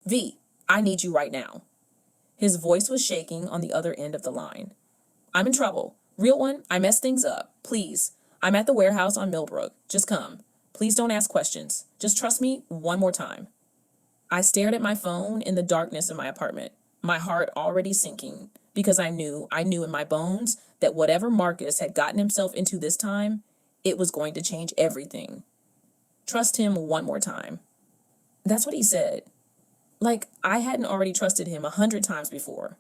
V, I need you right now. His voice was shaking on the other end of the line. I'm in trouble. Real one, I messed things up. Please. I'm at the warehouse on Millbrook. Just come. Please don't ask questions. Just trust me one more time. I stared at my phone in the darkness of my apartment, my heart already sinking, because I knew in my bones that whatever Marcus had gotten himself into this time, it was going to change everything. Trust him one more time. That's what he said. Like, I hadn't already trusted him 100 times before.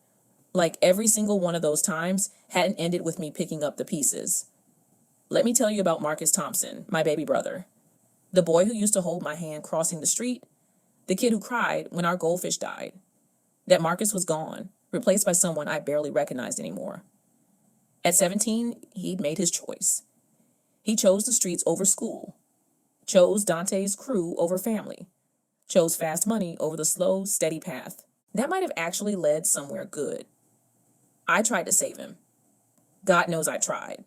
Like, every single one of those times hadn't ended with me picking up the pieces. Let me tell you about Marcus Thompson, my baby brother. The boy who used to hold my hand crossing the street. The kid who cried when our goldfish died. That Marcus was gone, replaced by someone I barely recognized anymore. At 17, he'd made his choice. He chose the streets over school, chose Dante's crew over family, chose fast money over the slow, steady path. That might have actually led somewhere good. I tried to save him. God knows I tried.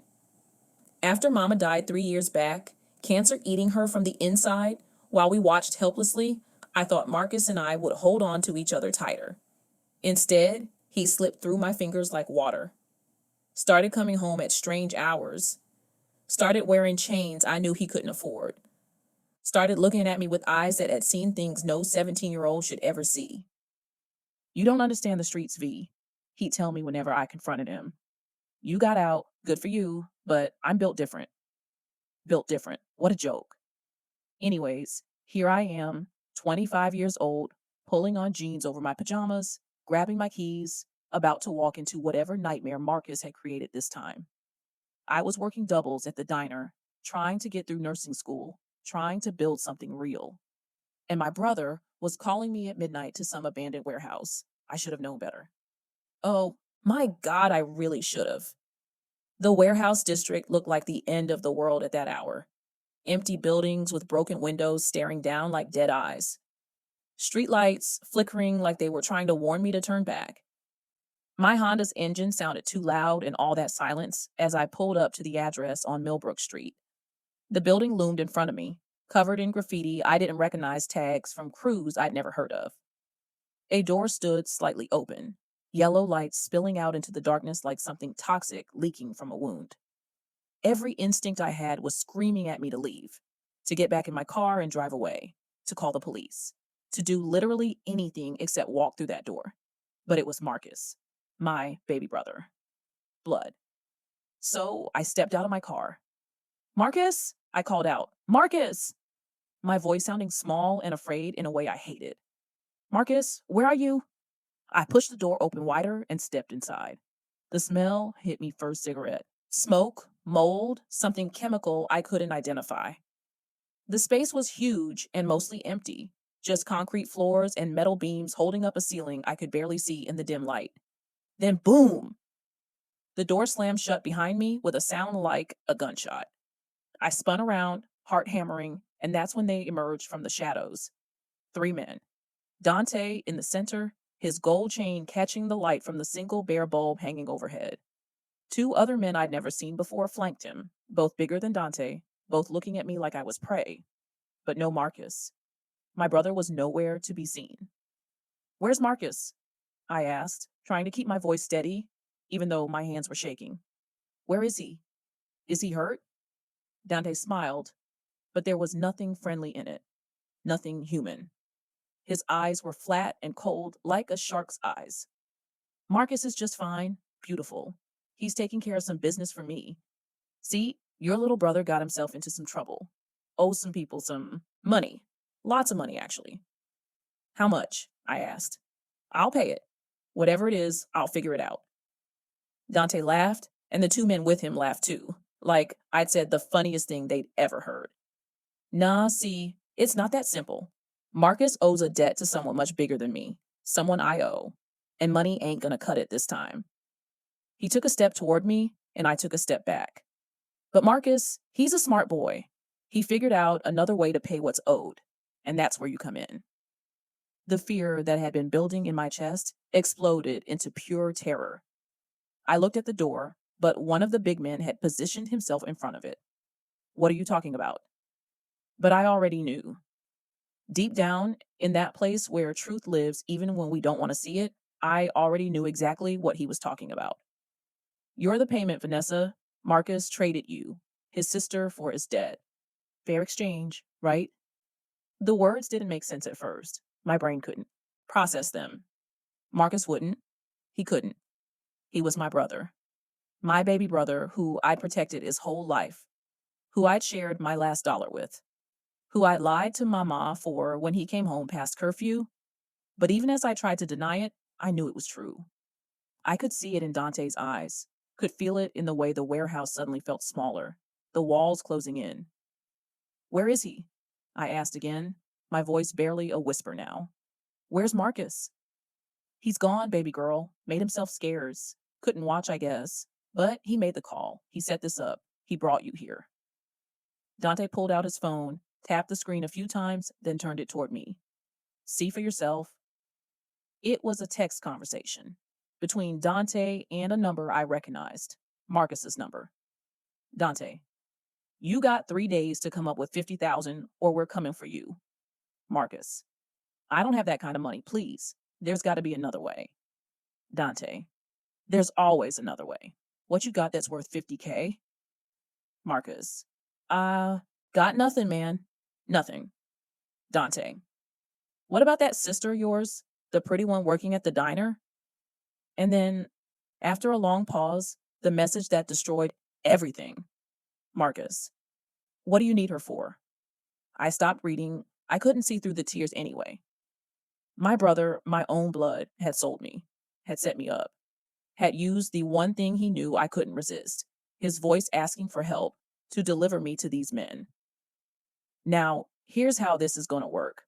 After Mama died 3 years back, cancer eating her from the inside, while we watched helplessly, I thought Marcus and I would hold on to each other tighter. Instead, he slipped through my fingers like water. Started coming home at strange hours. Started wearing chains I knew he couldn't afford. Started looking at me with eyes that had seen things no 17-year-old should ever see. You don't understand the streets, V, he'd tell me whenever I confronted him. You got out, good for you, but I'm built different. Built different. What a joke. Anyways, here I am, 25 years old, pulling on jeans over my pajamas, grabbing my keys, about to walk into whatever nightmare Marcus had created this time. I was working doubles at the diner, trying to get through nursing school, trying to build something real. And my brother was calling me at midnight to some abandoned warehouse. I should have known better. Oh, my God, I really should have. The warehouse district looked like the end of the world at that hour. Empty buildings with broken windows staring down like dead eyes. Streetlights flickering like they were trying to warn me to turn back. My Honda's engine sounded too loud in all that silence as I pulled up to the address on Millbrook Street. The building loomed in front of me, covered in graffiti I didn't recognize tags from crews I'd never heard of. A door stood slightly open, yellow light spilling out into the darkness like something toxic leaking from a wound. Every instinct I had was screaming at me to leave, to get back in my car and drive away, to call the police, to do literally anything except walk through that door. But it was Marcus, my baby brother. Blood. So I stepped out of my car. Marcus? I called out. Marcus! My voice sounding small and afraid in a way I hated. Marcus, where are you? I pushed the door open wider and stepped inside. The smell hit me first cigarette. Smoke, mold, something chemical I couldn't identify. The space was huge and mostly empty, just concrete floors and metal beams holding up a ceiling I could barely see in the dim light. Then boom! The door slammed shut behind me with a sound like a gunshot. I spun around, heart hammering, and that's when they emerged from the shadows. 3 men. Dante in the center, his gold chain catching the light from the single bare bulb hanging overhead. 2 other men I'd never seen before flanked him, both bigger than Dante, both looking at me like I was prey. But no Marcus. My brother was nowhere to be seen. Where's Marcus? I asked, trying to keep my voice steady, even though my hands were shaking. Where is he? Is he hurt? Dante smiled, but there was nothing friendly in it, nothing human. His eyes were flat and cold like a shark's eyes. Marcus is just fine, beautiful. He's taking care of some business for me. See, your little brother got himself into some trouble. Owes some people some money. Lots of money, actually. How much? I asked. I'll pay it. Whatever it is, I'll figure it out. Dante laughed, and the 2 men with him laughed too, like I'd said the funniest thing they'd ever heard. Nah, see, it's not that simple. Marcus owes a debt to someone much bigger than me, someone I owe, and money ain't gonna cut it this time. He took a step toward me, and I took a step back. But Marcus, he's a smart boy. He figured out another way to pay what's owed, and that's where you come in. The fear that had been building in my chest exploded into pure terror. I looked at the door, but one of the big men had positioned himself in front of it. What are you talking about? But I already knew. Deep down, in that place where truth lives even when we don't want to see it, I already knew exactly what he was talking about. You're the payment, Vanessa. Marcus traded you, his sister, for his debt. Fair exchange, right? The words didn't make sense at first. My brain couldn't process them. Marcus wouldn't. He couldn't. He was my brother. My baby brother, who I'd protected his whole life, who I'd shared my last dollar with, who I'd lied to Mama for when he came home past curfew. But even as I tried to deny it, I knew it was true. I could see it in Dante's eyes, could feel it in the way the warehouse suddenly felt smaller, the walls closing in. Where is he? I asked again, my voice barely a whisper now. Where's Marcus? He's gone, baby girl. Made himself scarce. Couldn't watch, I guess. But he made the call. He set this up. He brought you here. Dante pulled out his phone, tapped the screen a few times, then turned it toward me. See for yourself. It was a text conversation between Dante and a number I recognized, Marcus's number. Dante, you got 3 days to come up with 50,000 or we're coming for you. Marcus, I don't have that kind of money, please. There's got to be another way. Dante, there's always another way. What you got that's worth 50K? Marcus, got nothing, man. Nothing. Dante, what about that sister of yours, the pretty one working at the diner? And then, after a long pause, the message that destroyed everything. Marcus, what do you need her for? I stopped reading. I couldn't see through the tears anyway. My brother, my own blood, had sold me, had set me up, had used the one thing he knew I couldn't resist, his voice asking for help, to deliver me to these men. Now, here's how this is going to work,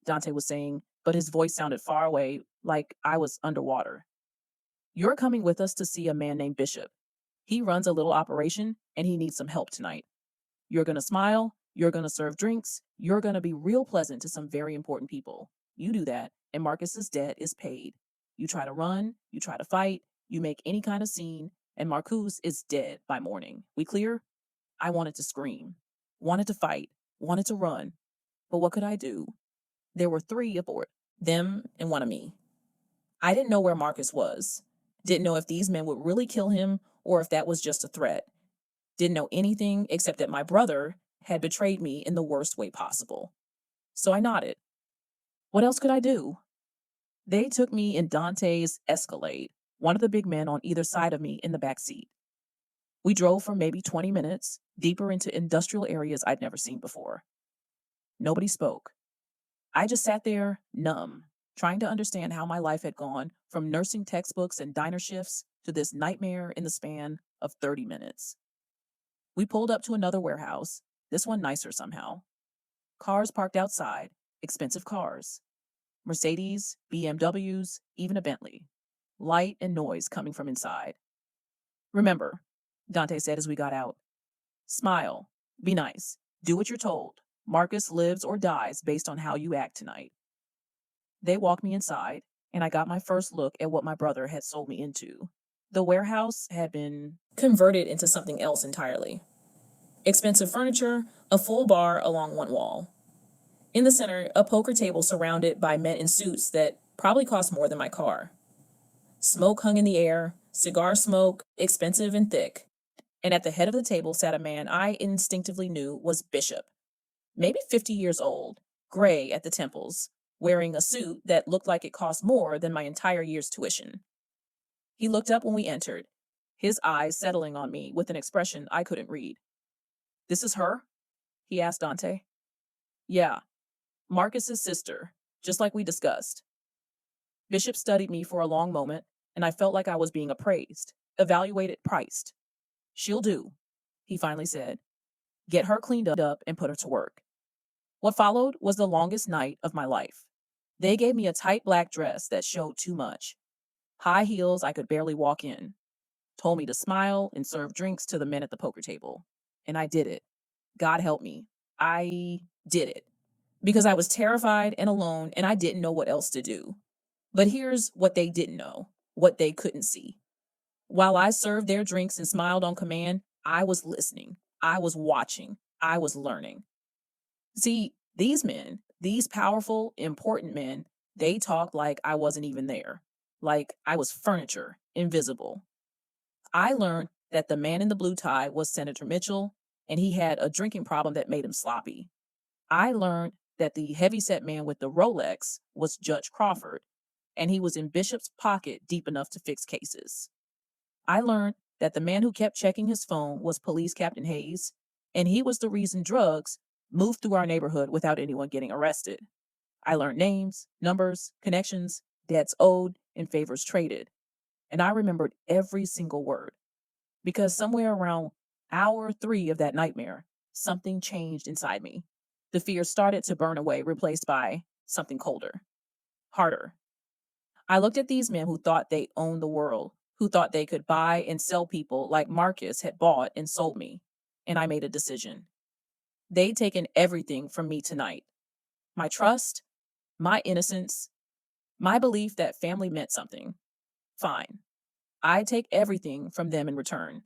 Dante was saying, but his voice sounded far away, like I was underwater. You're coming with us to see a man named Bishop. He runs a little operation, and he needs some help tonight. You're going to smile, you're going to serve drinks, you're going to be real pleasant to some very important people. You do that, and Marcus's debt is paid. You try to run, you try to fight, you make any kind of scene, and Marcus is dead by morning. We clear? I wanted to scream, wanted to fight, wanted to run. But what could I do? There were 3 aboard, them and one of me. I didn't know where Marcus was. Didn't know if these men would really kill him or if that was just a threat. Didn't know anything except that my brother had betrayed me in the worst way possible. So I nodded. What else could I do? They took me in Dante's Escalade, one of the big men on either side of me in the back seat. We drove for maybe 20 minutes, deeper into industrial areas I'd never seen before. Nobody spoke. I just sat there, numb, trying to understand how my life had gone from nursing textbooks and diner shifts to this nightmare in the span of 30 minutes. We pulled up to another warehouse, this one nicer somehow. Cars parked outside, expensive cars. Mercedes, BMWs, even a Bentley. Light and noise coming from inside. Remember, Dante said as we got out, smile, be nice, do what you're told. Marcus lives or dies based on how you act tonight. They walked me inside, and I got my first look at what my brother had sold me into. The warehouse had been converted into something else entirely. Expensive furniture, a full bar along one wall. In the center, a poker table surrounded by men in suits that probably cost more than my car. Smoke hung in the air, cigar smoke, expensive and thick. And at the head of the table sat a man I instinctively knew was Bishop. Maybe 50 years old, gray at the temples, wearing a suit that looked like it cost more than my entire year's tuition. He looked up when we entered, his eyes settling on me with an expression I couldn't read. This is her? He asked Dante. Yeah, Marcus's sister, just like we discussed. Bishop studied me for a long moment, and I felt like I was being appraised, evaluated, priced. She'll do, he finally said. Get her cleaned up and put her to work. What followed was the longest night of my life. They gave me a tight black dress that showed too much. High heels I could barely walk in. Told me to smile and serve drinks to the men at the poker table. And I did it. God help me. I did it. Because I was terrified and alone and I didn't know what else to do. But here's what they didn't know, what they couldn't see. While I served their drinks and smiled on command, I was listening. I was watching. I was learning. See, these men, These powerful, important men, they talked like I wasn't even there, like I was furniture, invisible. I learned that the man in the blue tie was Senator Mitchell, and he had a drinking problem that made him sloppy. I learned that the heavyset man with the Rolex was Judge Crawford, and he was in Bishop's pocket deep enough to fix cases. I learned that the man who kept checking his phone was Police Captain Hayes, and he was the reason drugs moved through our neighborhood without anyone getting arrested. I learned names, numbers, connections, debts owed, and favors traded. And I remembered every single word because somewhere around hour 3 of that nightmare, something changed inside me. The fear started to burn away, replaced by something colder, harder. I looked at these men who thought they owned the world, who thought they could buy and sell people like Marcus had bought and sold me. And I made a decision. They'd taken everything from me tonight: my trust, my innocence, my belief that family meant something. Fine. I'd take everything from them in return.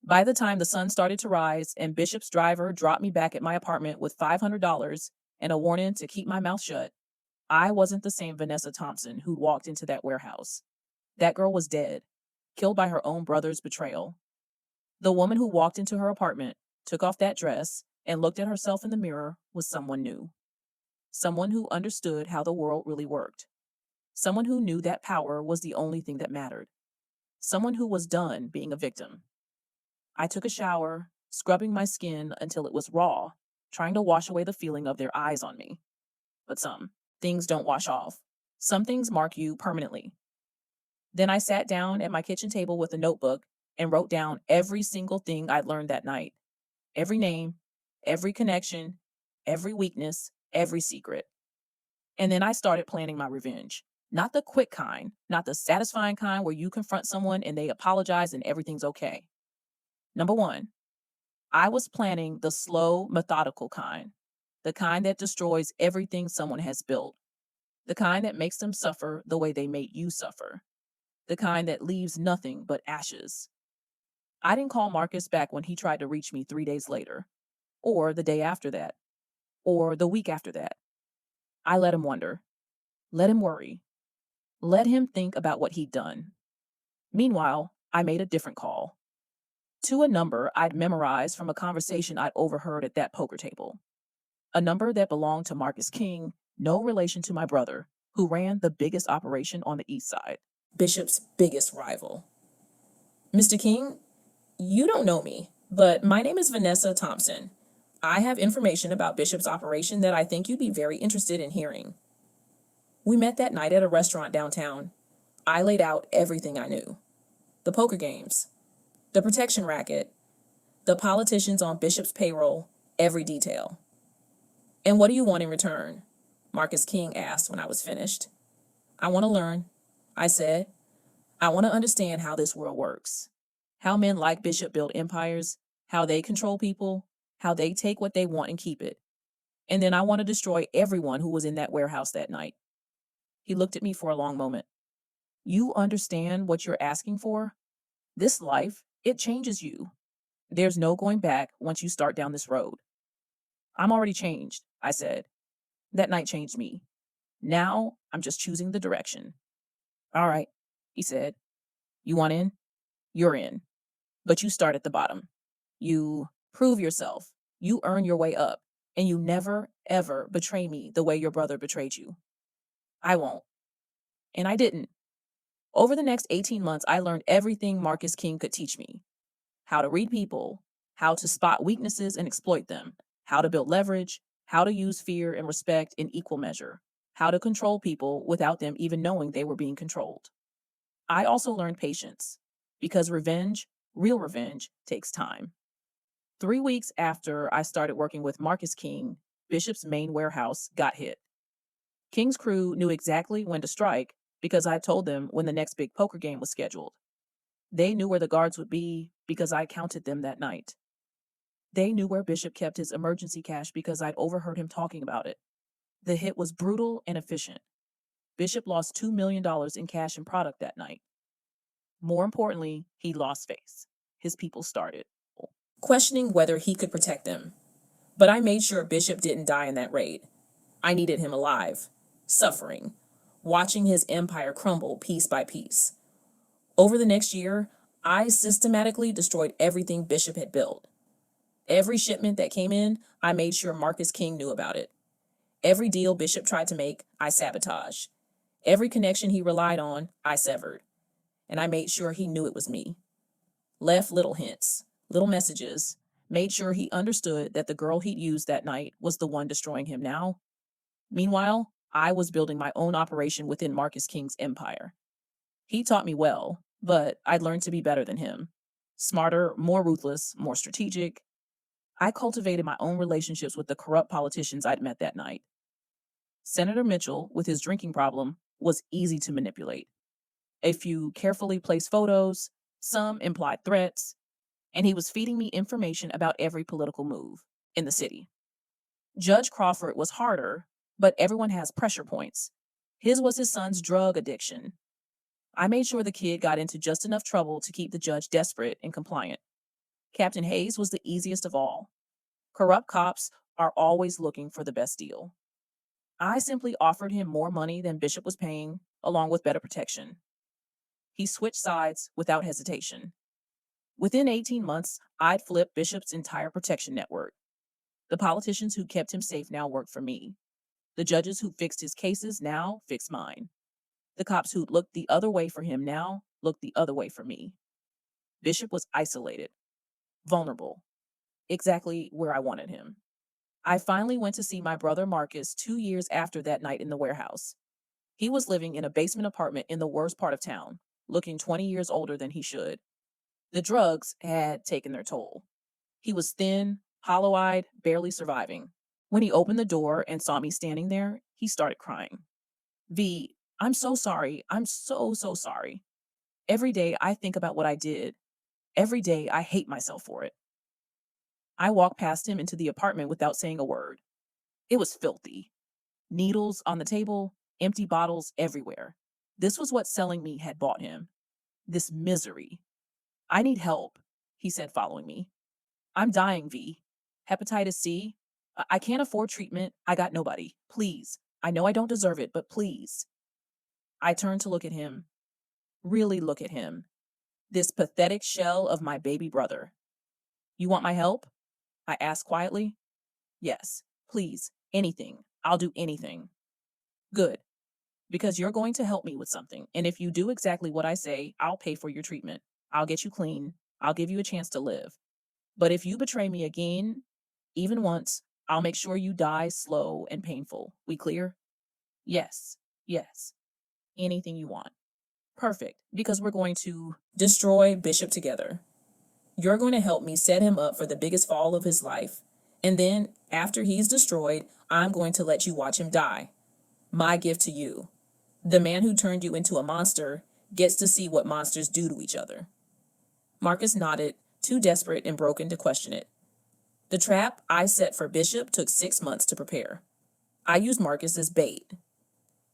By the time the sun started to rise and Bishop's driver dropped me back at my apartment with $500 and a warning to keep my mouth shut, I wasn't the same Vanessa Thompson who walked into that warehouse. That girl was dead, killed by her own brother's betrayal. The woman who walked into her apartment, took off that dress, and looked at herself in the mirror was someone new. Someone who understood how the world really worked. Someone who knew that power was the only thing that mattered. Someone who was done being a victim. I took a shower, scrubbing my skin until it was raw, trying to wash away the feeling of their eyes on me. But some things don't wash off. Some things mark you permanently. Then I sat down at my kitchen table with a notebook and wrote down every single thing I'd learned that night. Every name, every connection, every weakness, every secret. And then I started planning my revenge. Not the quick kind, not the satisfying kind where you confront someone and they apologize and everything's okay. Number one, I was planning the slow, methodical kind. The kind that destroys everything someone has built. The kind that makes them suffer the way they made you suffer. The kind that leaves nothing but ashes. I didn't call Marcus back when he tried to reach me 3 days later, or the day after that, or the week after that. I let him wonder. Let him worry. Let him think about what he'd done. Meanwhile, I made a different call. To a number I'd memorized from a conversation I'd overheard at that poker table. A number that belonged to Marcus King, no relation to my brother, who ran the biggest operation on the East Side. Bishop's biggest rival. Mr. King, you don't know me, but my name is Vanessa Thompson. I have information about Bishop's operation that I think you'd be very interested in hearing. We met that night at a restaurant downtown. I laid out everything I knew. The poker games, the protection racket, the politicians on Bishop's payroll, every detail. And what do you want in return? Marcus King asked when I was finished. I want to learn, I said. I want to understand how this world works. How men like Bishop build empires, how they control people, how they take what they want and keep it. And then I want to destroy everyone who was in that warehouse that night. He looked at me for a long moment. You understand what you're asking for? This life, it changes you. There's no going back once you start down this road. I'm already changed, I said. That night changed me. Now I'm just choosing the direction. All right, he said. You want in? You're in. But you start at the bottom. You prove yourself. You earn your way up. And you never, ever betray me the way your brother betrayed you. I won't. And I didn't. Over the next 18 months, I learned everything Marcus King could teach me. How to read people, how to spot weaknesses and exploit them, how to build leverage, how to use fear and respect in equal measure, how to control people without them even knowing they were being controlled. I also learned patience, because revenge, real revenge, takes time. 3 weeks after I started working with Marcus King, Bishop's main warehouse got hit. King's crew knew exactly when to strike because I told them when the next big poker game was scheduled. They knew where the guards would be because I counted them that night. They knew where Bishop kept his emergency cash because I'd overheard him talking about it. The hit was brutal and efficient. Bishop lost $2 million in cash and product that night. More importantly, he lost face. His people started questioning whether he could protect them. But I made sure Bishop didn't die in that raid. I needed him alive, suffering, watching his empire crumble piece by piece. Over the next year, I systematically destroyed everything Bishop had built. Every shipment that came in, I made sure Marcus King knew about it. Every deal Bishop tried to make, I sabotaged. Every connection he relied on, I severed. And I made sure he knew it was me. Left little hints, little messages, made sure he understood that the girl he'd used that night was the one destroying him now. Meanwhile, I was building my own operation within Marcus King's empire. He taught me well, but I'd learned to be better than him. Smarter, more ruthless, more strategic. I cultivated my own relationships with the corrupt politicians I'd met that night. Senator Mitchell, with his drinking problem, was easy to manipulate. A few carefully placed photos, some implied threats, and he was feeding me information about every political move in the city. Judge Crawford was harder, but everyone has pressure points. His was his son's drug addiction. I made sure the kid got into just enough trouble to keep the judge desperate and compliant. Captain Hayes was the easiest of all. Corrupt cops are always looking for the best deal. I simply offered him more money than Bishop was paying, along with better protection. He switched sides without hesitation. Within 18 months, I'd flipped Bishop's entire protection network. The politicians who kept him safe now worked for me. The judges who fixed his cases now fixed mine. The cops who looked the other way for him now looked the other way for me. Bishop was isolated, vulnerable, exactly where I wanted him. I finally went to see my brother Marcus 2 years after that night in the warehouse. He was living in a basement apartment in the worst part of town, looking 20 years older than he should. The drugs had taken their toll. He was thin, hollow-eyed, barely surviving. When he opened the door and saw me standing there, he started crying. V, I'm so sorry. I'm so sorry. Every day I think about what I did. Every day I hate myself for it. I walked past him into the apartment without saying a word. It was filthy. Needles on the table, empty bottles everywhere. This was what selling me had bought him. This misery. I need help, he said, following me. I'm dying, V. Hepatitis C. I can't afford treatment. I got nobody. Please. I know I don't deserve it, but please. I turned to look at him. Really look at him. This pathetic shell of my baby brother. You want my help? I asked quietly. Yes, please. Anything. I'll do anything. Good. Because you're going to help me with something. And if you do exactly what I say, I'll pay for your treatment. I'll get you clean. I'll give you a chance to live. But if you betray me again, even once, I'll make sure you die slow and painful. We clear? Yes. Yes. Anything you want. Perfect. Because we're going to destroy Bishop together. You're going to help me set him up for the biggest fall of his life. And then, after he's destroyed, I'm going to let you watch him die. My gift to you. The man who turned you into a monster gets to see what monsters do to each other. Marcus nodded, too desperate and broken to question it. The trap I set for Bishop took 6 months to prepare. I used Marcus as bait.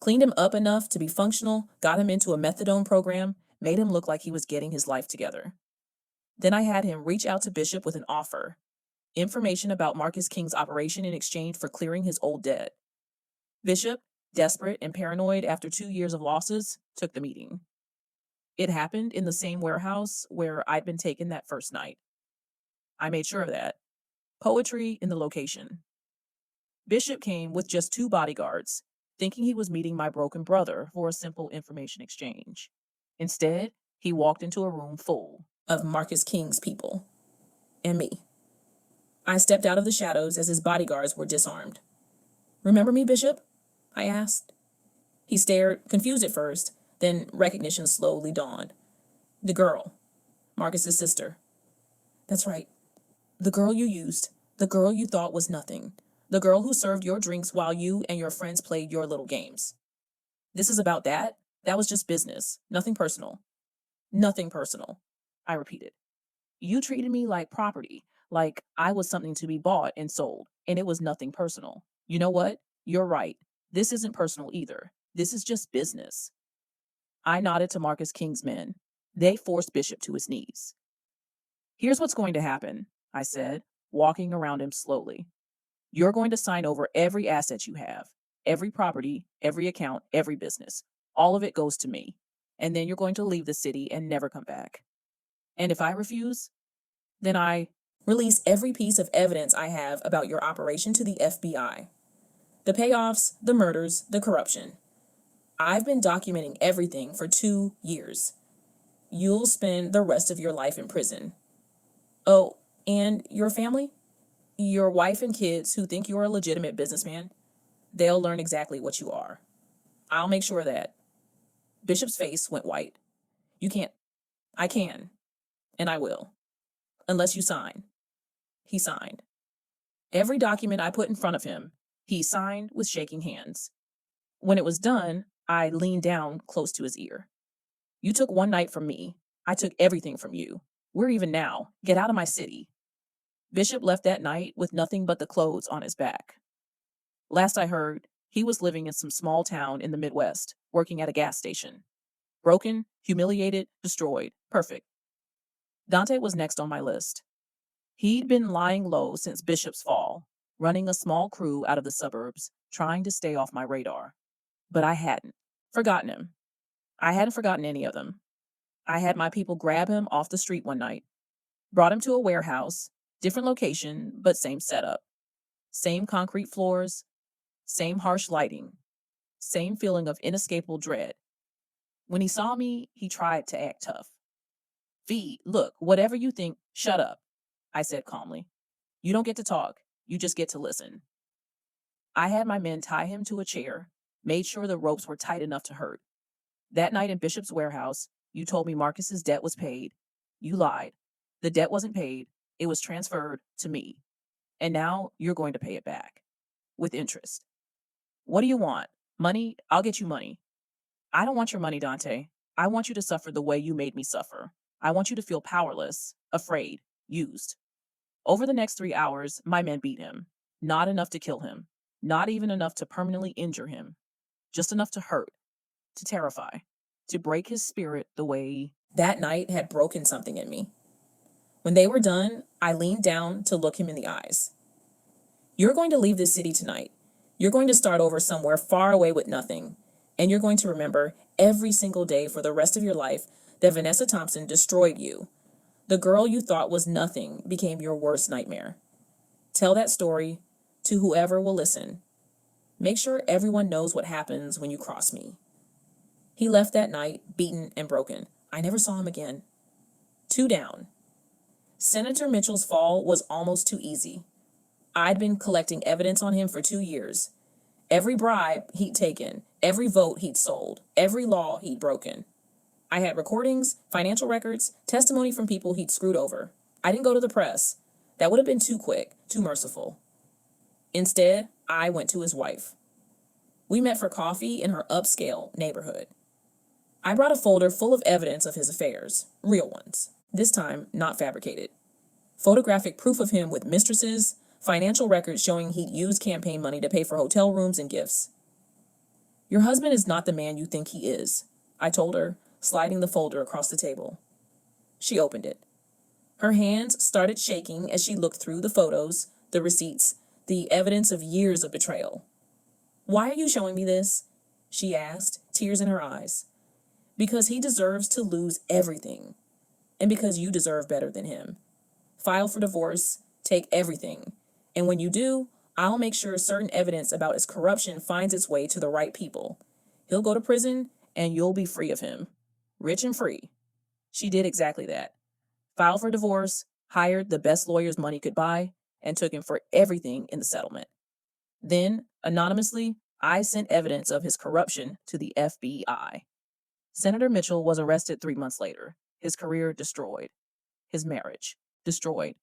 Cleaned him up enough to be functional, got him into a methadone program, made him look like he was getting his life together. Then I had him reach out to Bishop with an offer. Information about Marcus King's operation in exchange for clearing his old debt. Bishop, desperate and paranoid after 2 years of losses, took the meeting. It happened in the same warehouse where I'd been taken that first night. I made sure of that. Poetry in the location. Bishop came with just 2 bodyguards, thinking he was meeting my broken brother for a simple information exchange. Instead, he walked into a room full of Marcus King's people and me. I stepped out of the shadows as his bodyguards were disarmed. Remember me, Bishop? I asked. He stared, confused at first, then recognition slowly dawned. The girl, Marcus's sister. That's right. The girl you used, the girl you thought was nothing, the girl who served your drinks while you and your friends played your little games. This is about that? That was just business, nothing personal. Nothing personal, I repeated. You treated me like property, like I was something to be bought and sold, and it was nothing personal. You know what? You're right. This isn't personal either. This is just business. I nodded to Marcus King's men. They forced Bishop to his knees. Here's what's going to happen, I said, walking around him slowly. You're going to sign over every asset you have. Every property, every account, every business. All of it goes to me. And then you're going to leave the city and never come back. And if I refuse, then I release every piece of evidence I have about your operation to the FBI. The payoffs, the murders, the corruption. I've been documenting everything for 2 years. You'll spend the rest of your life in prison. Oh, and your family? Your wife and kids who think you're a legitimate businessman? They'll learn exactly what you are. I'll make sure of that. Bishop's face went white. You can't. I can. And I will. Unless you sign. He signed. Every document I put in front of him, he signed with shaking hands. When it was done, I leaned down close to his ear. You took one night from me. I took everything from you. We're even now. Get out of my city. Bishop left that night with nothing but the clothes on his back. Last I heard, he was living in some small town in the Midwest, working at a gas station. Broken, humiliated, destroyed. Perfect. Dante was next on my list. He'd been lying low since Bishop's fall, running a small crew out of the suburbs, trying to stay off my radar. But I hadn't forgotten him. I hadn't forgotten any of them. I had my people grab him off the street one night, brought him to a warehouse, different location, but same setup. Same concrete floors, same harsh lighting, same feeling of inescapable dread. When he saw me, he tried to act tough. V, look, whatever you think, shut up, I said calmly. You don't get to talk, you just get to listen. I had my men tie him to a chair, made sure the ropes were tight enough to hurt. That night in Bishop's warehouse, you told me Marcus's debt was paid. You lied. The debt wasn't paid, it was transferred to me. And now you're going to pay it back. With interest. What do you want? Money? I'll get you money. I don't want your money, Dante. I want you to suffer the way you made me suffer. I want you to feel powerless, afraid, used. Over the next 3 hours, my men beat him. Not enough to kill him. Not even enough to permanently injure him. Just enough to hurt, to terrify, to break his spirit the way that night had broken something in me. When they were done, I leaned down to look him in the eyes. You're going to leave this city tonight. You're going to start over somewhere far away with nothing. And you're going to remember every single day for the rest of your life that Vanessa Thompson destroyed you. The girl you thought was nothing became your worst nightmare. Tell that story to whoever will listen. Make sure everyone knows what happens when you cross me. He left that night, beaten and broken. I never saw him again. 2 down. Senator Mitchell's fall was almost too easy. I'd been collecting evidence on him for 2 years. Every bribe he'd taken, every vote he'd sold, every law he'd broken. I had recordings, financial records, testimony from people he'd screwed over. I didn't go to the press. That would have been too quick, too merciful. Instead, I went to his wife. We met for coffee in her upscale neighborhood. I brought a folder full of evidence of his affairs, real ones, this time not fabricated. Photographic proof of him with mistresses, financial records showing he'd used campaign money to pay for hotel rooms and gifts. Your husband is not the man you think he is, I told her, sliding the folder across the table. She opened it. Her hands started shaking as she looked through the photos, the receipts, the evidence of years of betrayal. Why are you showing me this? She asked, tears in her eyes. Because he deserves to lose everything. And because you deserve better than him. File for divorce, take everything. And when you do, I'll make sure certain evidence about his corruption finds its way to the right people. He'll go to prison, and you'll be free of him. Rich and free. She did exactly that. Filed for divorce, hired the best lawyers money could buy, and took him for everything in the settlement. Then, anonymously, I sent evidence of his corruption to the FBI. Senator Mitchell was arrested 3 months later. His career destroyed. His marriage destroyed.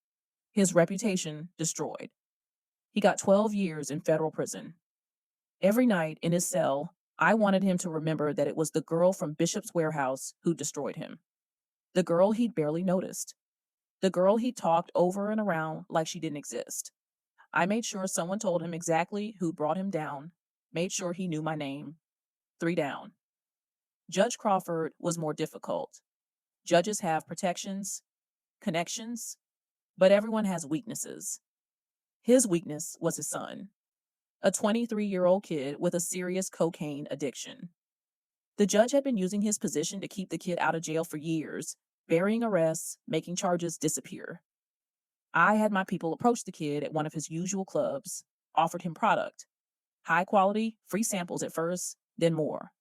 His reputation destroyed. He got 12 years in federal prison. Every night in his cell, I wanted him to remember that it was the girl from Bishop's warehouse who destroyed him. The girl he'd barely noticed. The girl he talked over and around like she didn't exist. I made sure someone told him exactly who brought him down, made sure he knew my name. 3 down. Judge Crawford was more difficult. Judges have protections, connections, but everyone has weaknesses. His weakness was his son. a 23-year-old kid with a serious cocaine addiction. The judge had been using his position to keep the kid out of jail for years, burying arrests, making charges disappear. I had my people approach the kid at one of his usual clubs, offered him product. High quality, free samples at first, then more,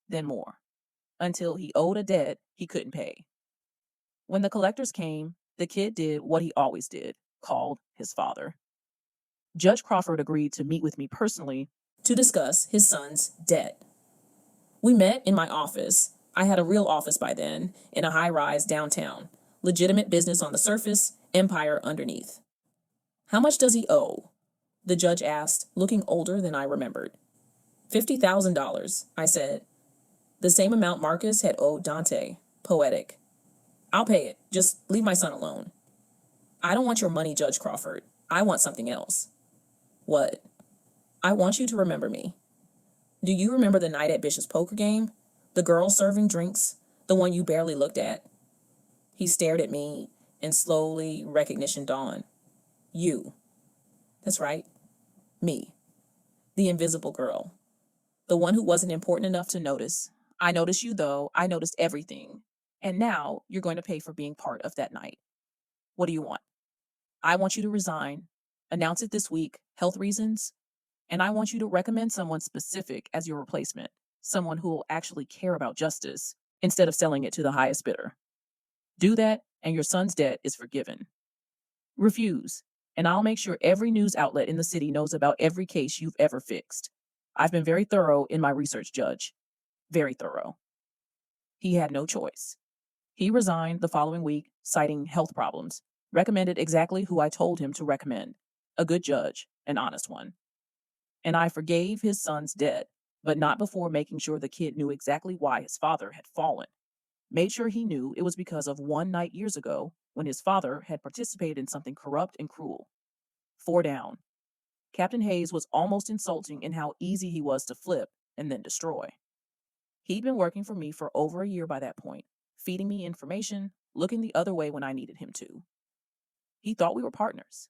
until he owed a debt he couldn't pay. When the collectors came, the kid did what he always did, called his father. Judge Crawford agreed to meet with me personally to discuss his son's debt. We met in my office. I had a real office by then, in a high-rise downtown. Legitimate business on the surface, empire underneath. How much does he owe? The judge asked, looking older than I remembered. $50,000, I said. The same amount Marcus had owed Dante. Poetic. I'll pay it. Just leave my son alone. I don't want your money, Judge Crawford. I want something else. What? I want you to remember me. Do you remember the night at Bishop's poker game? The girl serving drinks? The one you barely looked at? He stared at me, and slowly recognition dawned. You. That's right. Me. The invisible girl. The one who wasn't important enough to notice. I noticed you, though. I noticed everything. And now you're going to pay for being part of that night. What do you want? I want you to resign. Announce it this week. Health reasons. And I want you to recommend someone specific as your replacement. Someone who will actually care about justice instead of selling it to the highest bidder. Do that, and your son's debt is forgiven. Refuse, and I'll make sure every news outlet in the city knows about every case you've ever fixed. I've been very thorough in my research, Judge. Very thorough. He had no choice. He resigned the following week, citing health problems. Recommended exactly who I told him to recommend. A good judge, an honest one. And I forgave his son's debt, but not before making sure the kid knew exactly why his father had fallen. Made sure he knew it was because of one night years ago when his father had participated in something corrupt and cruel. 4 down. Captain Hayes was almost insulting in how easy he was to flip and then destroy. He'd been working for me for over a year by that point, feeding me information, looking the other way when I needed him to. He thought we were partners.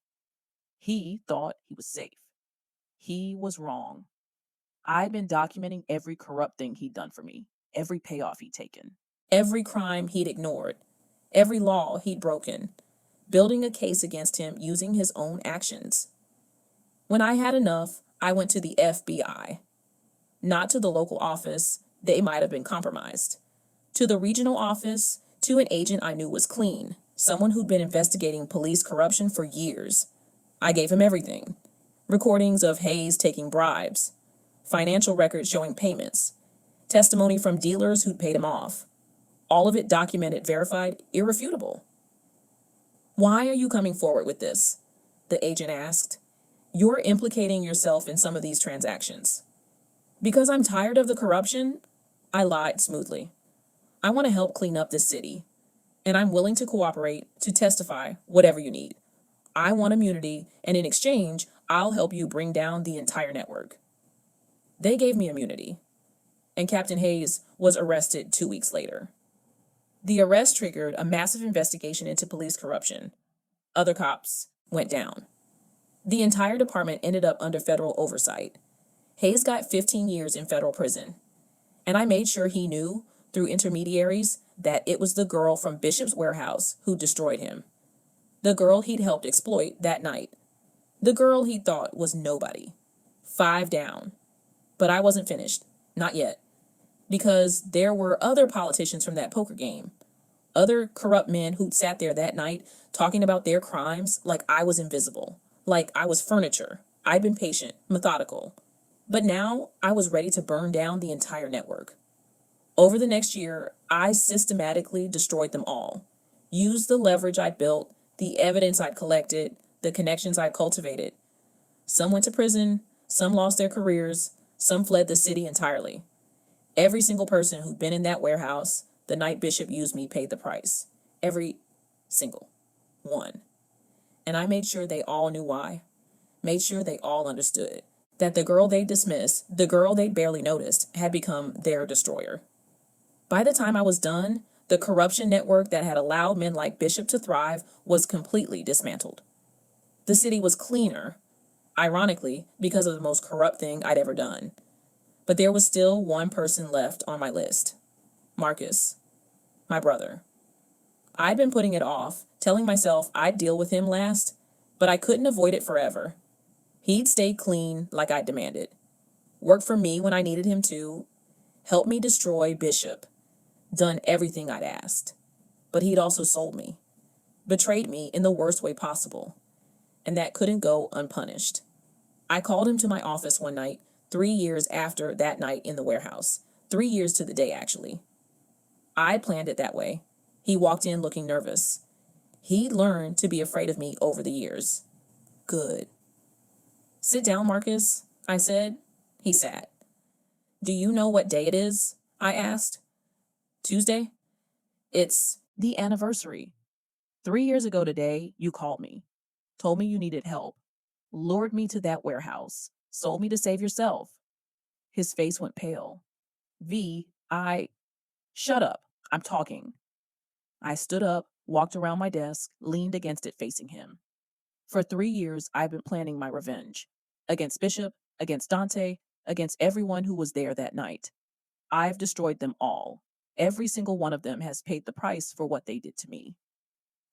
He thought he was safe. He was wrong. I'd been documenting every corrupt thing he'd done for me, every payoff he'd taken, every crime he'd ignored, every law he'd broken, building a case against him using his own actions. When I had enough, I went to the FBI. Not to the local office, they might have been compromised. To the regional office, to an agent I knew was clean, someone who'd been investigating police corruption for years. I gave him everything. Recordings of Hayes taking bribes, financial records showing payments, testimony from dealers who'd paid him off. All of it documented, verified, irrefutable. Why are you coming forward with this? The agent asked. You're implicating yourself in some of these transactions. Because I'm tired of the corruption? I lied smoothly. I want to help clean up this city, and I'm willing to cooperate, to testify, whatever you need. I want immunity, and in exchange, I'll help you bring down the entire network. They gave me immunity, and Captain Hayes was arrested 2 weeks later. The arrest triggered a massive investigation into police corruption. Other cops went down. The entire department ended up under federal oversight. Hayes got 15 years in federal prison, and I made sure he knew, through intermediaries, that it was the girl from Bishop's warehouse who destroyed him. The girl he'd helped exploit that night. The girl he thought was nobody. 5 down. But I wasn't finished. Not yet. Because there were other politicians from that poker game. Other corrupt men who'd sat there that night talking about their crimes like I was invisible. Like I was furniture. I'd been patient, methodical. But now I was ready to burn down the entire network. Over the next year, I systematically destroyed them all. Used the leverage I'd built, the evidence I'd collected, the connections I'd cultivated. Some went to prison, some lost their careers, some fled the city entirely. Every single person who'd been in that warehouse the night Bishop used me paid the price. Every single one. And I made sure they all knew why. Made sure they all understood that the girl they dismissed, the girl they'd barely noticed, had become their destroyer. By the time I was done, the corruption network that had allowed men like Bishop to thrive was completely dismantled. The city was cleaner. ironically, because of the most corrupt thing I'd ever done. But there was still one person left on my list: Marcus, my brother. I'd been putting it off, telling myself I'd deal with him last, but I couldn't avoid it forever. He'd stayed clean like I demanded, worked for me when I needed him to, helped me destroy Bishop, done everything I'd asked. But he'd also sold me, betrayed me in the worst way possible, and that couldn't go unpunished. I called him to my office one night, 3 years after that night in the warehouse. 3 years to the day, actually. I planned it that way. He walked in looking nervous. He'd learned to be afraid of me over the years. Good. Sit down, Marcus, I said. He sat. Do you know what day it is? I asked. Tuesday? It's the anniversary. 3 years ago today, you called me, told me you needed help, lured me to that warehouse, sold me to save yourself. His face went pale. Shut up. I'm talking. I stood up, walked around my desk, leaned against it facing him. For 3 years, I've been planning my revenge. Against Bishop, against Dante, against everyone who was there that night. I've destroyed them all. Every single one of them has paid the price for what they did to me.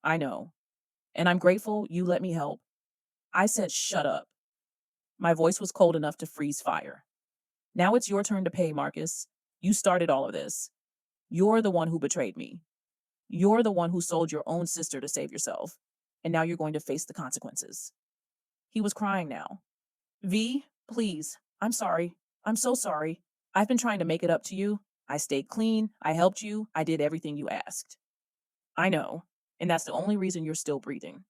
I know. And I'm grateful you let me help. I said, shut up. My voice was cold enough to freeze fire. Now it's your turn to pay, Marcus. You started all of this. You're the one who betrayed me. You're the one who sold your own sister to save yourself. And now you're going to face the consequences. He was crying now. Please. I'm sorry. I'm so sorry. I've been trying to make it up to you. I stayed clean. I helped you. I did everything you asked. I know. And that's the only reason you're still breathing.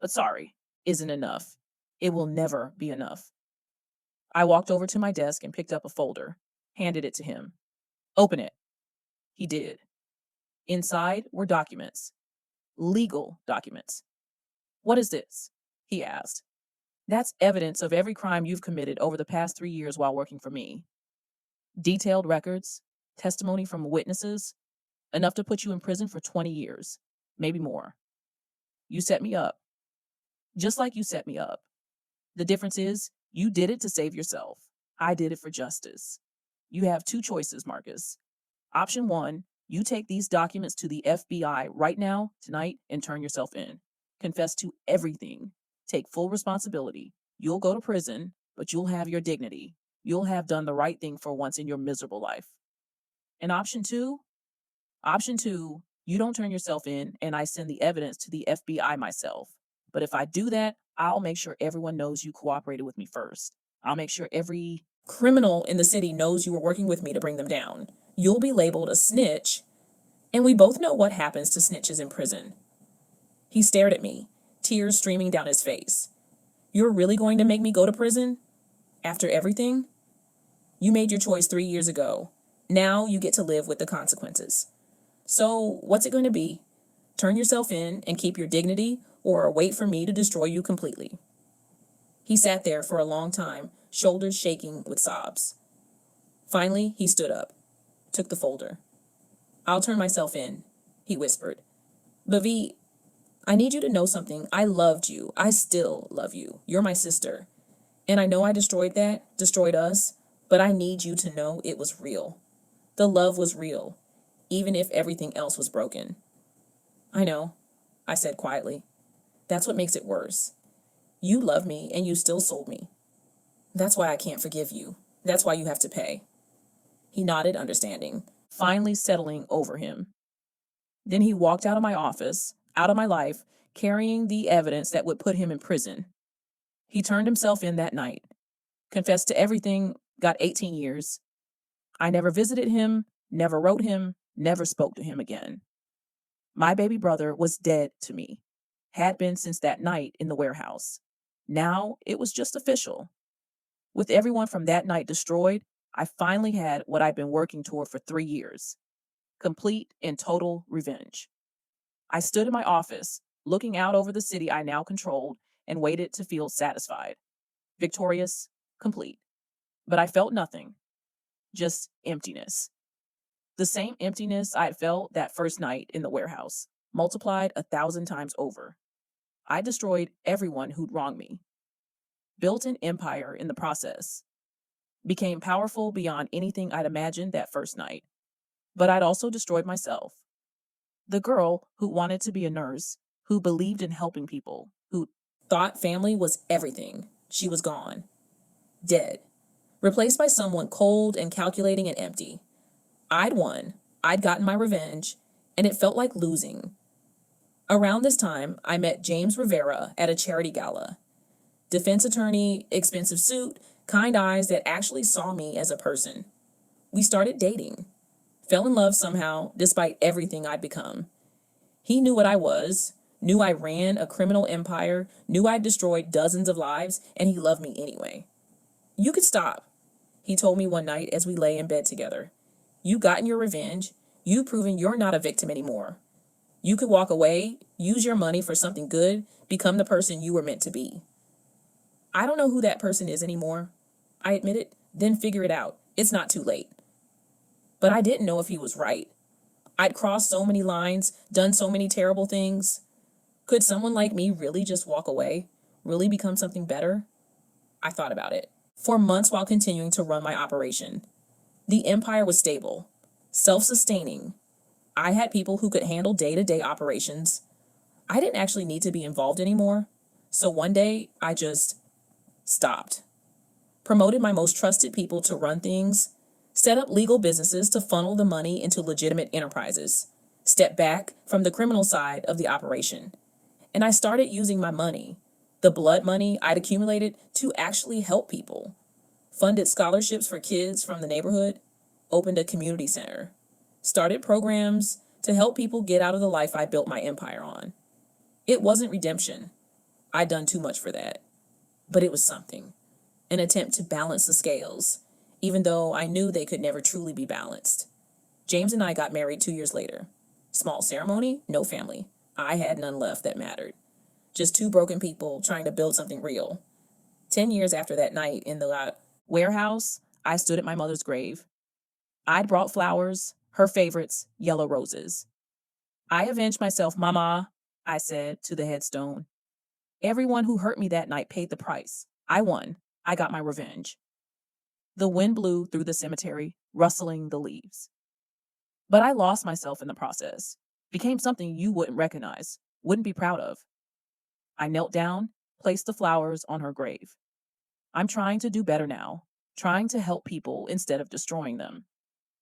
But sorry isn't enough. It will never be enough. I walked over to my desk and picked up a folder, handed it to him. Open it. He did. Inside were documents. Legal documents. What is this? He asked. That's evidence of every crime you've committed over the past 3 years while working for me. Detailed records, testimony from witnesses, enough to put you in prison for 20 years, maybe more. You set me up. Just like you set me up. The difference is, you did it to save yourself. I did it for justice. You have two choices, Marcus. Option 1, you take these documents to the FBI right now, tonight, and turn yourself in. Confess to everything. Take full responsibility. You'll go to prison, but you'll have your dignity. You'll have done the right thing for once in your miserable life. And option 2, you don't turn yourself in and I send the evidence to the FBI myself. But if I do that, I'll make sure everyone knows you cooperated with me first. I'll make sure every criminal in the city knows you were working with me to bring them down. You'll be labeled a snitch, and we both know what happens to snitches in prison. He stared at me, tears streaming down his face. You're really going to make me go to prison? After everything? You made your choice 3 years ago. Now you get to live with the consequences. So what's it going to be? Turn yourself in and keep your dignity, or wait for me to destroy you completely? He sat there for a long time, shoulders shaking with sobs. Finally, he stood up, took the folder. I'll turn myself in, he whispered. But I need you to know something. I loved you. I still love you. You're my sister. And I know I destroyed us, but I need you to know it was real. The love was real, even if everything else was broken. I know, I said quietly. That's what makes it worse. You love me and you still sold me. That's why I can't forgive you. That's why you have to pay. He nodded, understanding, finally settling over him. Then he walked out of my office, out of my life, carrying the evidence that would put him in prison. He turned himself in that night, confessed to everything, got 18 years. I never visited him, never wrote him, never spoke to him again. My baby brother was dead to me, had been since that night in the warehouse. Now it was just official. With everyone from that night destroyed, I finally had what I'd been working toward for 3 years. Complete and total revenge. I stood in my office, looking out over the city I now controlled, and waited to feel satisfied. Victorious, complete. But I felt nothing. Just emptiness. The same emptiness I had felt that first night in the warehouse, multiplied 1,000 times over. I destroyed everyone who'd wronged me. built an empire in the process, became powerful beyond anything I'd imagined that first night. But I'd also destroyed myself. The girl who wanted to be a nurse, who believed in helping people, who thought family was everything, she was gone. Dead. Replaced by someone cold and calculating and empty. I'd won. I'd gotten my revenge, and it felt like losing. Around this time, I met James Rivera at a charity gala. Defense attorney, expensive suit, kind eyes that actually saw me as a person. We started dating. Fell in love somehow, despite everything I'd become. He knew what I was, knew I ran a criminal empire, knew I'd destroyed dozens of lives, and he loved me anyway. You could stop, he told me one night as we lay in bed together. You've gotten your revenge. You've proven you're not a victim anymore. You could walk away, use your money for something good, become the person you were meant to be. I don't know who that person is anymore. I admit it, then figure it out. It's not too late. But I didn't know if he was right. I'd crossed so many lines, done so many terrible things. Could someone like me really just walk away? Really become something better? I thought about it. For months while continuing to run my operation. The empire was stable, self-sustaining. I had people who could handle day-to-day operations. I didn't actually need to be involved anymore. So one day, I just stopped. Promoted my most trusted people to run things. Set up legal businesses to funnel the money into legitimate enterprises. Stepped back from the criminal side of the operation. And I started using my money, the blood money I'd accumulated, to actually help people. Funded scholarships for kids from the neighborhood. Opened a community center. Started programs to help people get out of the life I built my empire on. It wasn't redemption. I'd done too much for that. But it was something. An attempt to balance the scales, even though I knew they could never truly be balanced. James and I got married 2 years later. Small ceremony, no family. I had none left that mattered. Just two broken people trying to build something real. 10 years after that night in the warehouse, I stood at my mother's grave. I'd brought flowers, her favorites, yellow roses. I avenged myself, Mama, I said to the headstone. Everyone who hurt me that night paid the price. I won. I got my revenge. The wind blew through the cemetery, rustling the leaves. But I lost myself in the process. Became something you wouldn't recognize, wouldn't be proud of. I knelt down, placed the flowers on her grave. I'm trying to do better now, trying to help people instead of destroying them.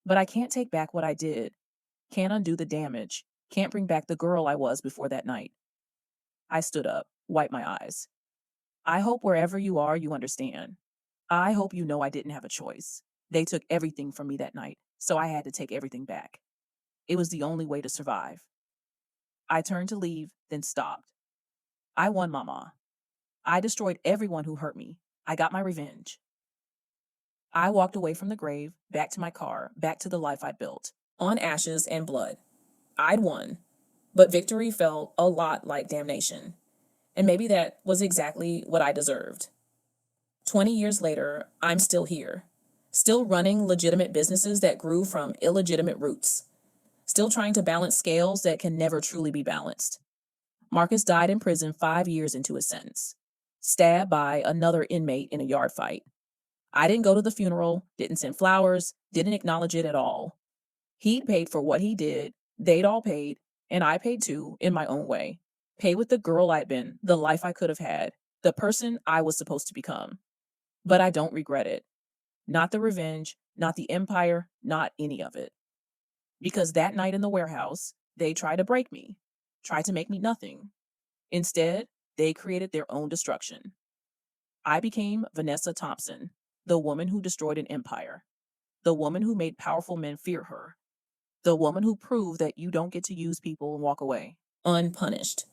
But I can't take back what I did, can't undo the damage, can't bring back the girl I was before that night. I stood up, wiped my eyes. I hope wherever you are, you understand. I hope you know I didn't have a choice. They took everything from me that night, so I had to take everything back. It was the only way to survive. I turned to leave, then stopped. I won, Mama. I destroyed everyone who hurt me. I got my revenge. I walked away from the grave, back to my car, back to the life I built, on ashes and blood. I'd won, but victory felt a lot like damnation. And maybe that was exactly what I deserved. 20 years later, I'm still here, still running legitimate businesses that grew from illegitimate roots, still trying to balance scales that can never truly be balanced. Marcus died in prison 5 years into his sentence, stabbed by another inmate in a yard fight. I didn't go to the funeral, didn't send flowers, didn't acknowledge it at all. He'd paid for what he did, they'd all paid, and I paid too, in my own way. Paid with the girl I'd been, the life I could have had, the person I was supposed to become. But I don't regret it. Not the revenge, not the empire, not any of it. Because that night in the warehouse, they tried to break me, tried to make me nothing. Instead, they created their own destruction. I became Vanessa Thompson, the woman who destroyed an empire, the woman who made powerful men fear her, the woman who proved that you don't get to use people and walk away unpunished.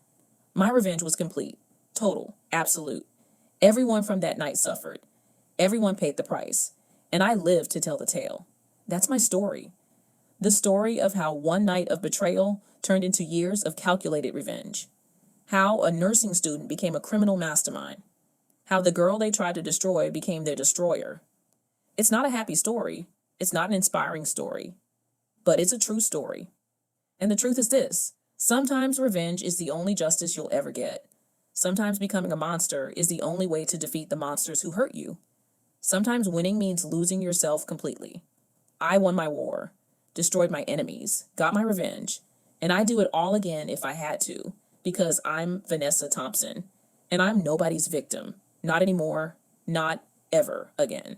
My revenge was complete, total, absolute. Everyone from that night suffered. Everyone paid the price, and I lived to tell the tale. That's my story. The story of how one night of betrayal turned into years of calculated revenge. How a nursing student became a criminal mastermind. How the girl they tried to destroy became their destroyer. It's not a happy story. It's not an inspiring story. But it's a true story. And the truth is this: sometimes revenge is the only justice you'll ever get. Sometimes becoming a monster is the only way to defeat the monsters who hurt you. Sometimes winning means losing yourself completely. I won my war, destroyed my enemies, got my revenge, and I'd do it all again if I had to, because I'm Vanessa Thompson, and I'm nobody's victim. Not anymore, not ever again.